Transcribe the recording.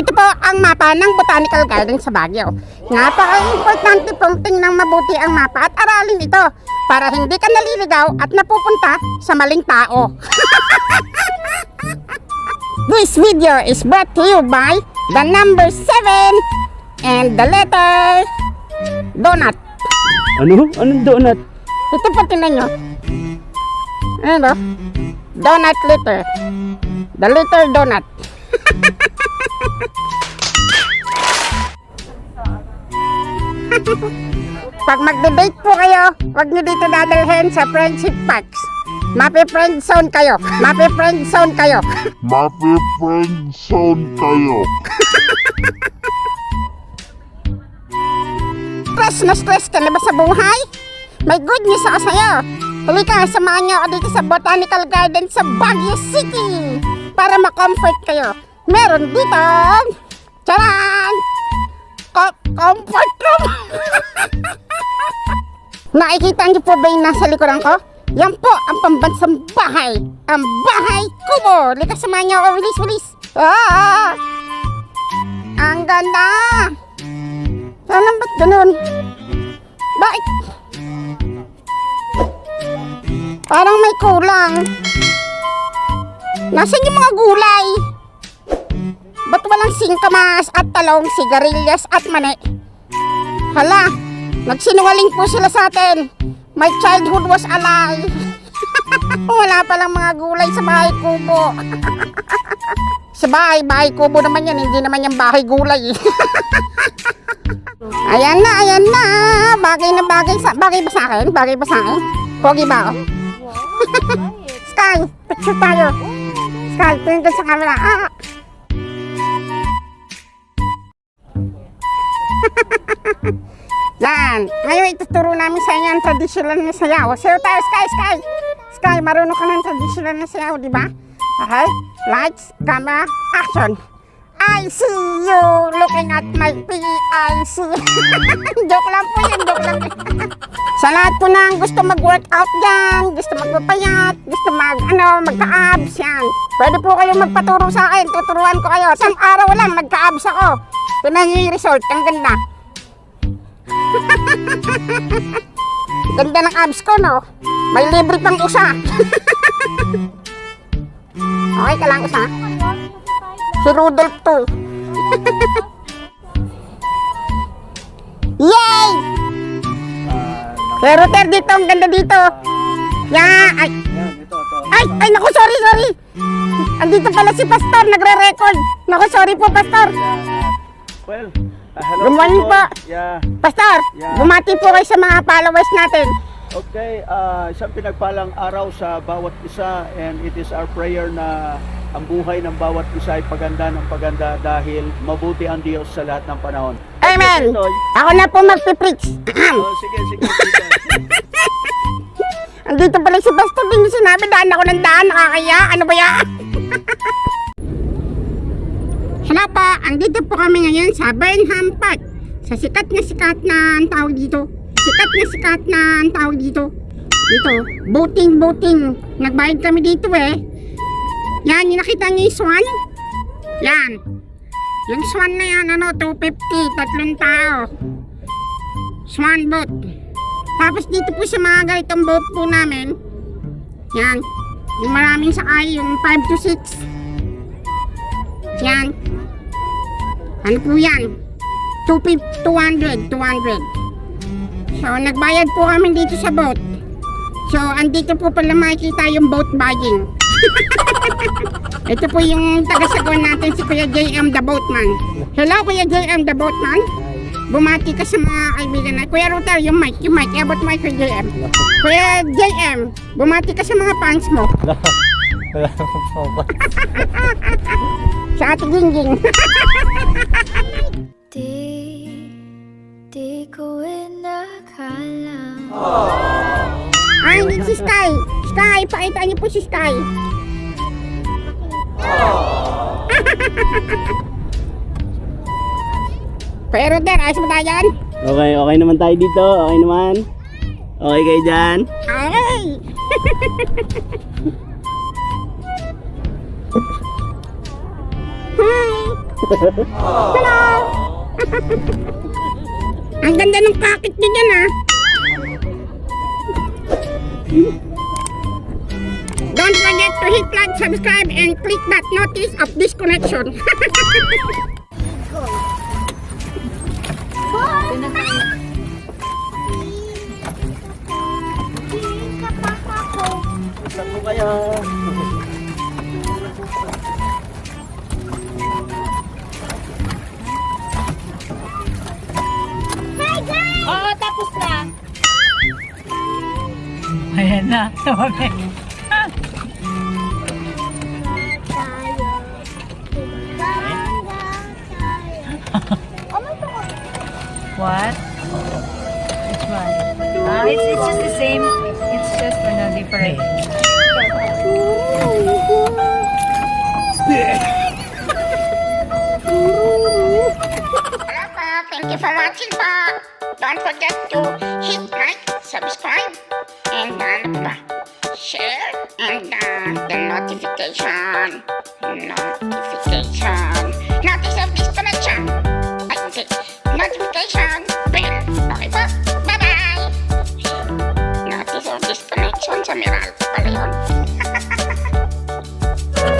Ito po ang mapa ng Botanical Garden sa Baguio. Napaka-importante pong tingnan mabuti ang mapa at aralin ito para hindi ka naliligaw at napupunta sa maling tao. This video is brought to you by the number 7 and the letter donut. Ano? Anong donut? Ito po tingnan nyo. Ano? Donut letter. The letter donut. Pag mag-debate po kayo, huwag nyo dito dadalhin sa friendship packs. Mapi-friend zone kayo. Mapi-friend zone kayo. Mapi-friend zone kayo. Stress ka na ba sa buhay? May good news ako sa'yo. Halika, samahan niyo ako dito sa Botanical Garden sa Baguio City para ma-comfort kayo. Meron dito, charan! Comfort room! Nakikita niyo po ba yung nasa likuran ko? Yan po ang pambansang bahay. Ang bahay kubo. Halika, samahan niyo ako. Bilis. Ah! Ang ganda! Sana ba't ganun? Bakit? Parang may kulang. Nasaan yung mga gulay? Ba't walang singkamas at talong, sigarilyas at mani? Hala, nagsinungaling po sila sa atin. My childhood was a lie. Wala palang mga gulay sa bahay kubo. Sa bahay kubo naman yan, hindi naman yung bahay gulay. Ayan na. Bagay ba sa akin? Pogi ba ako? Sky, picture tayo. Sky, tingin ka sa camera. Yan. Ngayon ituturo namin sa inyo ang traditional na sayaw. Sayaw tayo, Sky. Sky, marunong ka ng traditional na sayaw, di ba? Okay? Lights, camera, action. I see you looking at my PIC. Joke lang po yun. Sa lahat po na gusto mag-workout dyan, gusto magpapayat, gusto magka-abs yan. Pwede po kayong magpaturo sa akin, tuturuan ko kayo. Isang araw lang, nagka-abs ako. Ito yung result, ang ganda. Ganda ng abs ko, no? May libre pang usa. Okay ka lang usa? Si Rudolph to. Yay! Pero dito, ang ganda dito. Yan, ay, naku, sorry. Andito pala si Pastor, nagre-record. Naku, sorry po, Pastor. Well, hello. Good morning po. Yeah. Pastor, Yeah. bumati po kayo sa mga followers natin. Okay, isang pinagpalang araw sa bawat isa, and it is our prayer na ang buhay ng bawat isa ay paganda ng paganda dahil mabuti ang Diyos sa lahat ng panahon. Amen! Ako na po magpipreach. Sige. Andito pala si Pastor, din yung sinabi, daan ako ng daan, nakakaya, ano ba yan? Hello po, andito po kami ngayon sa Burnham Park. Sa sikat na ang tawag dito. Dito, boating. Nagbayad kami dito eh. Yan, yung nakita niyo yung swan? Yan. Yung swan na yan, 250, 3 tao. Swan boat. Tapos dito po sa mga ganitong boat po namin. Yan. Yung maraming sakay, yung 5 to 6. Yan. Ano po yan? 200. So, nagbayad po kami dito sa boat. So, andito po pala makikita yung boat buying. Ito po yung taga-sagon natin, si Kuya JM the Boatman. Hello, Kuya JM the Boatman. Bumati ka sa mga kaibigan na. Kuya Router, yung mic. Abot mo kay JM. Kuya JM, bumati ka sa mga fans mo. Sa Ate Gingging. Di ko inakala. Ay, hindi si Sky. Sky, pakita niyo po si Sky. Pero ayos mo tayo dyan? Okay naman tayo dito. Okay naman. Okay kayo dyan? Okay. Hi. Hello! Ang ganda ng kakit niya dyan, ah. Don't forget to hit like, subscribe, and click that notice of disconnection. Saan mo kaya? Oo, tapos na. Ayan na. Tawagin. What? Which one? It's just the same. It's just different. Hello po. Thank you for watching po. Don't forget to hit like, subscribe, and share, and the notification. Notice of disconnection. I say, notification bell. Okay po. Bye-bye. Notice of disconnection sa Meralco.